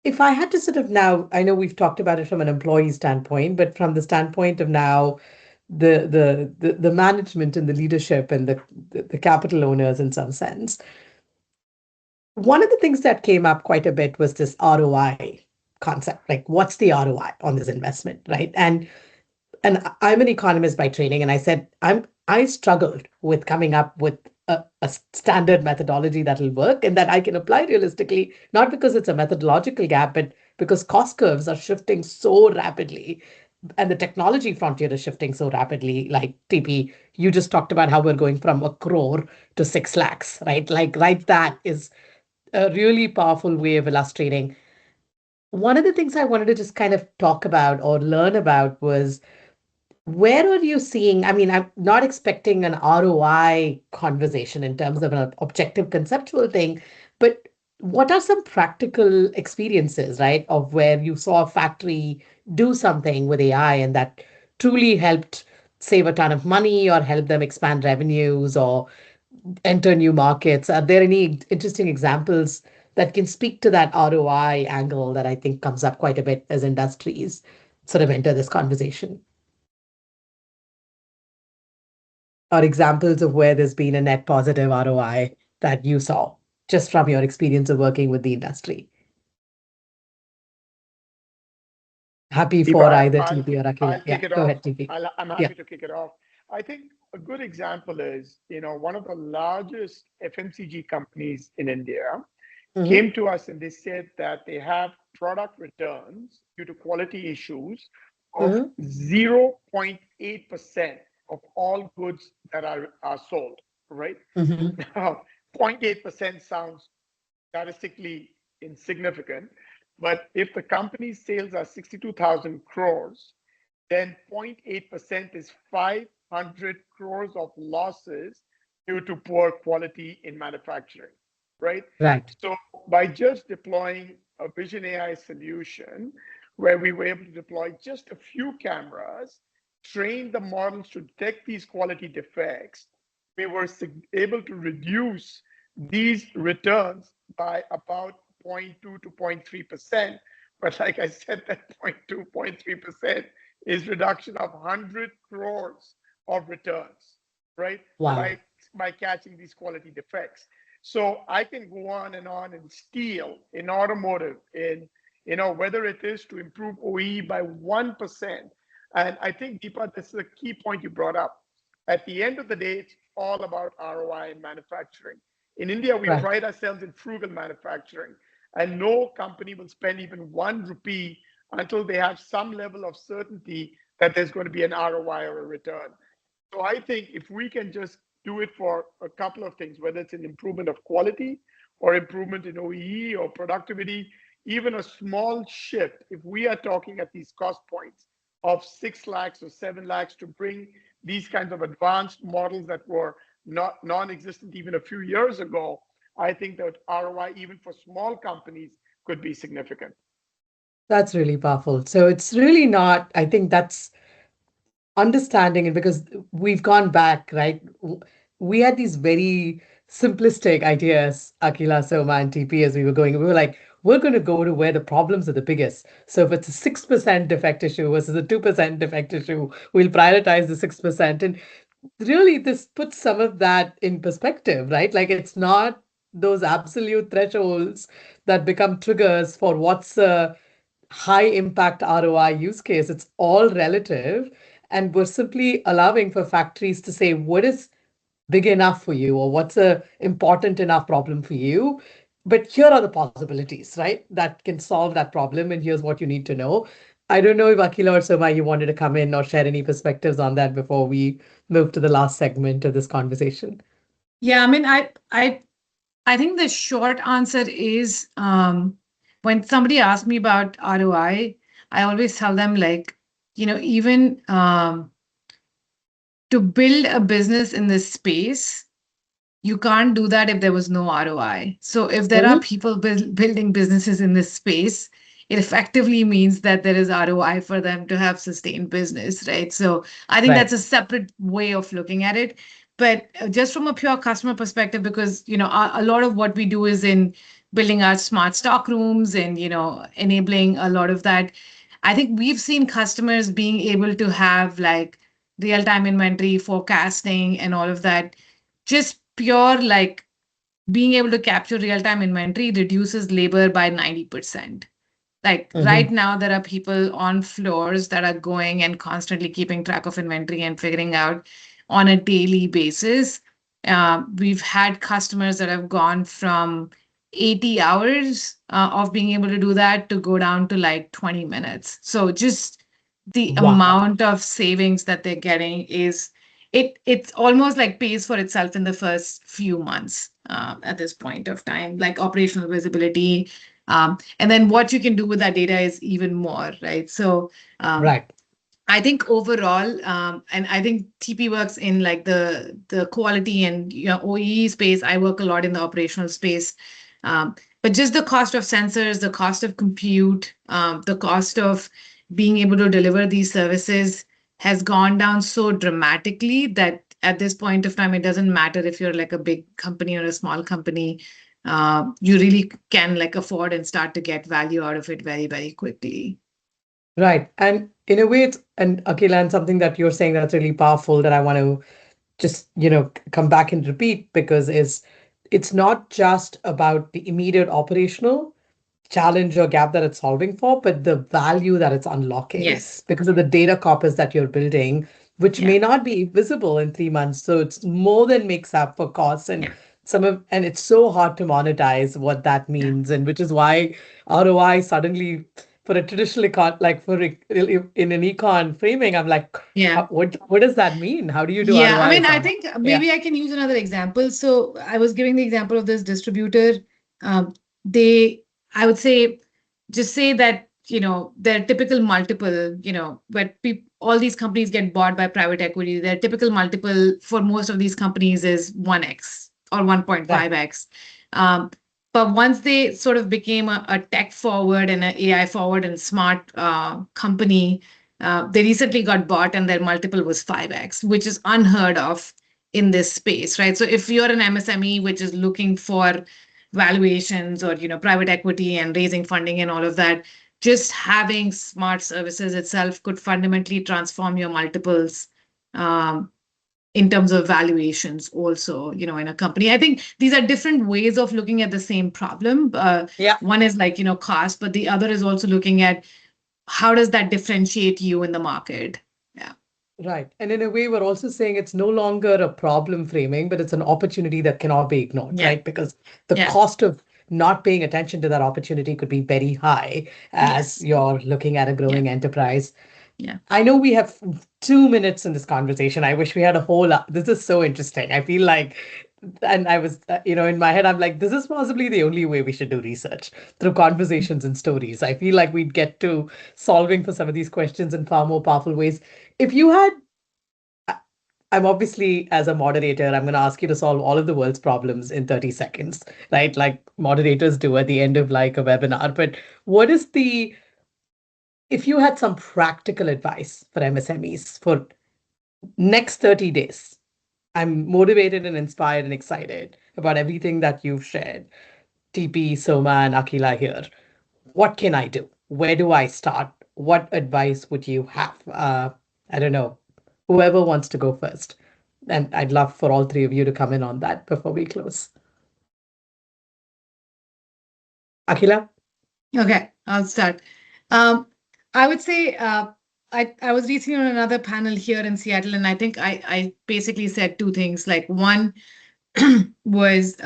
if I had to sort of now, I know we've talked about it from an employee standpoint, but from the standpoint of now, the management and the leadership and the capital owners in some sense. One of the things that came up quite a bit was this ROI concept. Like, what's the ROI on this investment, right? And I'm an economist by training, and I said I struggled with coming up with a standard methodology that'll work and that I can apply realistically, not because it's a methodological gap, but because cost curves are shifting so rapidly and the technology frontier is shifting so rapidly. Like TP, you just talked about how we're going from a crore to 6 lakhs, right? Like, right, that is a really powerful way of illustrating. One of the things I wanted to just kind of talk about or learn about was where are you seeing? I mean, I'm not expecting an ROI conversation in terms of an objective conceptual thing, but what are some practical experiences, right, of where you saw a factory do something with AI and that truly helped save a ton of money or help them expand revenues or enter new markets? Are there any interesting examples that can speak to that ROI angle that I think comes up quite a bit as industries sort of enter this conversation? Or examples of where there's been a net positive ROI that you saw just from your experience of working with the industry? Happy for Deepa, either TP or I'll Akhila. Yeah, kick it go off. ahead, TP. I'm Yeah. happy to kick it off. I think a good example is, one of the largest FMCG companies in India Mm-hmm. came to us and they said that they have product returns due to quality issues of Mm-hmm. 0.8% of all goods that are sold, right? Mm-hmm. Now, 0.8% sounds statistically insignificant, but if the company's sales are 62,000 crores, then 0.8% is 500 crores of losses due to poor quality in manufacturing, right? Right. So by just deploying a Vision AI solution where we were able to deploy just a few cameras, train the models to detect these quality defects, we were able to reduce these returns by about 0.2 to 0.3%. But like I said, that 0.2, 0.3% is reduction of 100 crores of returns, right? Wow. By catching these quality defects. So I can go on in steel, in automotive, in whether it is to improve OE by 1%. And I think, Deepa, this is a key point you brought up. At the end of the day, it's all about ROI in manufacturing. In India, we Right. pride ourselves in frugal manufacturing, and no company will spend even 1 rupee until they have some level of certainty that there's going to be an ROI or a return. So I think if we can just do it for a couple of things, whether it's an improvement of quality or improvement in OEE or productivity, even a small shift, if we are talking at these cost points of 6 lakhs or 7 lakhs to bring these kinds of advanced models that were not non-existent even a few years ago, I think that ROI, even for small companies, could be significant. That's really powerful. So it's really not, I think that's understanding it because we've gone back, right? We had these very simplistic ideas, Akhila, Soma, and TP, as we were going. We were like, we're going to go to where the problems are the biggest. So if it's a 6% defect issue versus a 2% defect issue, we'll prioritize the 6%. And really, this puts some of that in perspective, right? Like it's not those absolute thresholds that become triggers for what's a high impact ROI use case. It's all relative. And we're simply allowing for factories to say, what is big enough for you, or what's a important enough problem for you? But here are the possibilities, right? That can solve that problem. And here's what you need to know. I don't know if Akhila or Soma, you wanted to come in or share any perspectives on that before we move to the last segment of this conversation. Yeah, I mean, I think the short answer is when somebody asks me about ROI, I always tell them like, even to build a business in this space, you can't do that if there was no ROI. So if there are people building businesses in this space, it effectively means that there is ROI for them to have sustained business, right? So I think that's a separate way of looking at it. But just from a pure customer perspective, because a lot of what we do is in building our smart stock rooms and enabling a lot of that. I think we've seen customers being able to have like real-time inventory forecasting and all of that. Just pure like being able to capture real-time inventory reduces labor by 90%. Like right now, there are people on floors that are going and constantly keeping track of inventory and figuring out on a daily basis. We've had customers that have gone from 80 hours of being able to do that to go down to like 20 minutes. So just the amount of savings that they're getting is it's almost like pays for itself in the first few months at this point of time, like operational visibility. And then what you can do with that data is even more, right? So I think overall, and I think TP works in like the quality and OEE space. I work a lot in the operational space. But just the cost of sensors, the cost of compute, the cost of being able to deliver these services has gone down so dramatically that at this point of time, it doesn't matter if you're like a big company or a small company. You really can like afford and start to get value out of it very, very quickly. Right. And in a way, and Akhila, and something that you're saying that's really powerful that I want to just, come back and repeat because it's not just about the immediate operational challenge or gap that it's solving for, but the value that it's unlocking. Yes. Because of the data corpus that you're building, which may not be visible in 3 months. So it's more than makes up for costs and it's so hard to monetize what that means. And which is why ROI suddenly for a traditional econ, like in an econ framing, I'm like, Yeah. what does that mean? How do you do Yeah, I ROI, mean, I Sama? think Yeah. maybe I can use another example. So I was giving the example of this distributor. They, I would say, just say that, their typical multiple, where all these companies get bought by private equity, their typical multiple for most of these companies is 1x or Right. 1.5x. But once they sort of became a tech forward and an AI forward and smart company, they recently got bought and their multiple was 5x, which is unheard of in this space, right? So if you're an MSME which is looking for valuations or private equity and raising funding and all of that, just having smart services itself could fundamentally transform your multiples in terms of valuations also, in a company. I think these are different ways of looking at the same problem. Yeah. One is like, cost, but the other is also looking at how does that differentiate you in the market? Yeah. Right. And in a way, we're also saying it's no longer a problem framing, but it's an opportunity that cannot be ignored, Yeah. right? Because the Yeah. cost of not paying attention to that opportunity could be very high as Yes. you're looking at a Yeah. growing enterprise. Yeah. I know we have 2 minutes in this conversation. I wish we had a whole. This is so interesting. I feel like, and I was, in my head, I'm like, this is possibly the only way we should do research through conversations and stories. I feel like we'd get to solving for some of these questions in far more powerful ways. If you had, I'm obviously, as a moderator, I'm going to ask you to solve all of the world's problems in 30 seconds, right? Like moderators do at the end of like a webinar. But what is if you had some practical advice for MSMEs for next 30 days? I'm motivated and inspired and excited about everything that you've shared. TP, Soma, and Akhila here. What can I do? Where do I start? What advice would you have? I don't know. Whoever wants to go first. And I'd love for all three of you to come in on that before we close. Akhila? Okay, I'll start. I would say I was recently on another panel here in Seattle, and I think I basically said two things. Like one was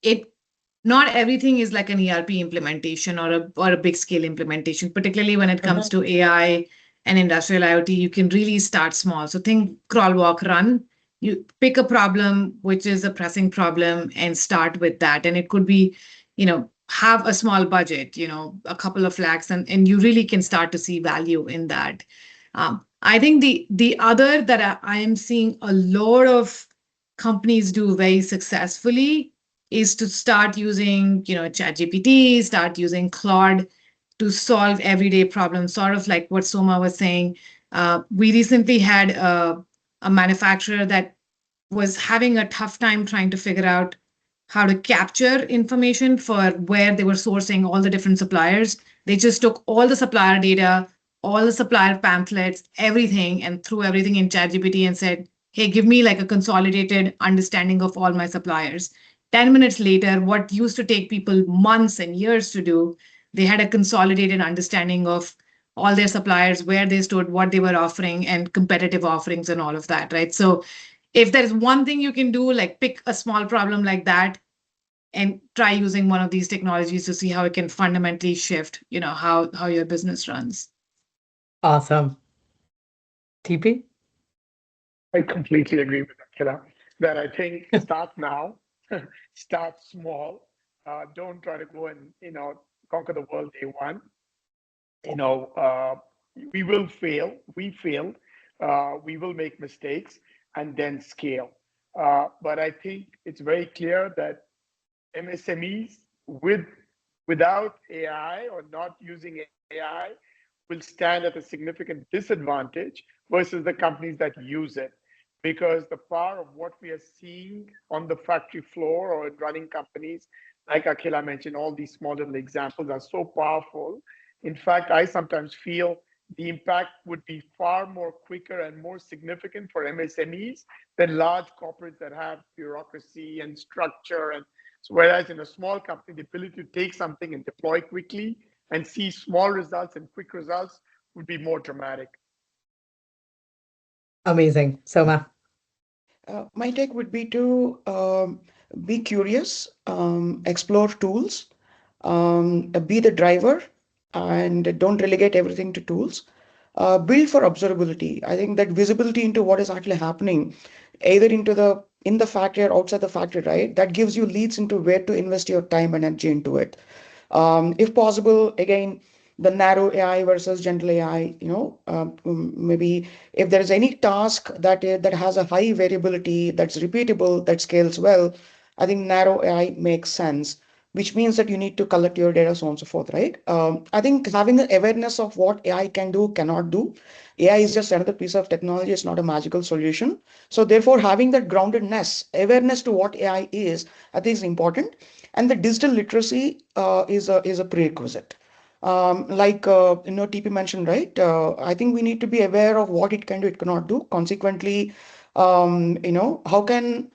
it not everything is like an ERP implementation or a big scale implementation, particularly when it comes to AI and industrial IoT. You can really start small. So think crawl, walk, run. You pick a problem which is a pressing problem and start with that. And it could be, have a small budget, a couple of lakhs, and you really can start to see value in that. I think the other that I am seeing a lot of companies do very successfully is to start using, ChatGPT, start using Claude to solve everyday problems, sort of like what Soma was saying. We recently had a manufacturer that was having a tough time trying to figure out how to capture information for where they were sourcing all the different suppliers. They just took all the supplier data, all the supplier pamphlets, everything, and threw everything in ChatGPT and said, hey, give me like a consolidated understanding of all my suppliers. 10 minutes later, what used to take people months and years to do, they had a consolidated understanding of all their suppliers, where they stood, what they were offering, and competitive offerings and all of that, right? So if there's one thing you can do, like pick a small problem like that and try using one of these technologies to see how it can fundamentally shift, how your business runs. Awesome. TP? I completely agree with Akhila that I think start now, start small. Don't try to go and conquer the world day one. We will fail. We failed. We will make mistakes and then scale. But I think it's very clear that MSMEs without AI or not using AI will stand at a significant disadvantage versus the companies that use it. Because the power of what we are seeing on the factory floor or in running companies, like Akhila mentioned, all these small little examples are so powerful. In fact, I sometimes feel the impact would be far more quicker and more significant for MSMEs than large corporates that have bureaucracy and structure. And so whereas in a small company, the ability to take something and deploy quickly and see small results and quick results would be more dramatic. Amazing. Soma? My take would be to be curious, explore tools, be the driver, and don't relegate everything to tools. Build for observability. I think that visibility into what is actually happening, either into the in the factory or outside the factory, right? That gives you leads into where to invest your time and energy into it. If possible, again, the narrow AI versus general AI, maybe if there is any task that has a high variability, that's repeatable, that scales well, I think narrow AI makes sense, which means that you need to collect your data, so on and so forth, right? I think having an awareness of what AI can do, cannot do. AI is just another piece of technology, it's not a magical solution. So therefore, having that groundedness, awareness to what AI is, I think is important. And the digital literacy is a prerequisite. TP mentioned, right? I think we need to be aware of what it can do, it cannot do. Consequently, how can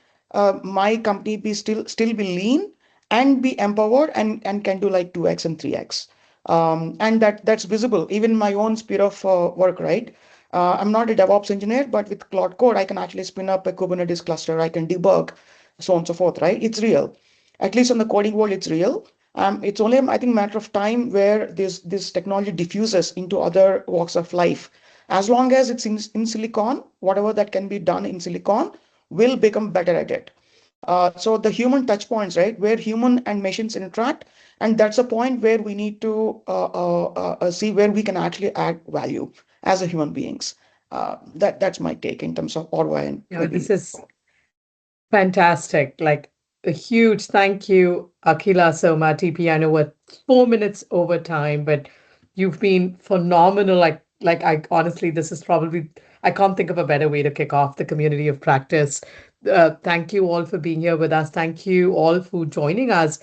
my company be still be lean and be empowered and can do like 2x and 3x. And that's visible even my own sphere of work, right? I'm not a DevOps engineer, but with Cloud Code, I can actually spin up a Kubernetes cluster. I can debug, so on and so forth, right? It's real. At least in the coding world, it's real. It's only, I think, matter of time where this technology diffuses into other walks of life. As long as it's in silicon, whatever that can be done in silicon will become better at it. So the human touch points, right, where human and machines interact, and that's a point where we need to see where we can actually add value as a human beings. That's my take in terms of ROI and This maybe. is fantastic. Like a huge thank you, Akhila, Soma, TP. I know we're 4 minutes over time, but you've been phenomenal. I honestly, this is probably, I can't think of a better way to kick off the community of practice. Thank you all for being here with us. Thank you all for joining us.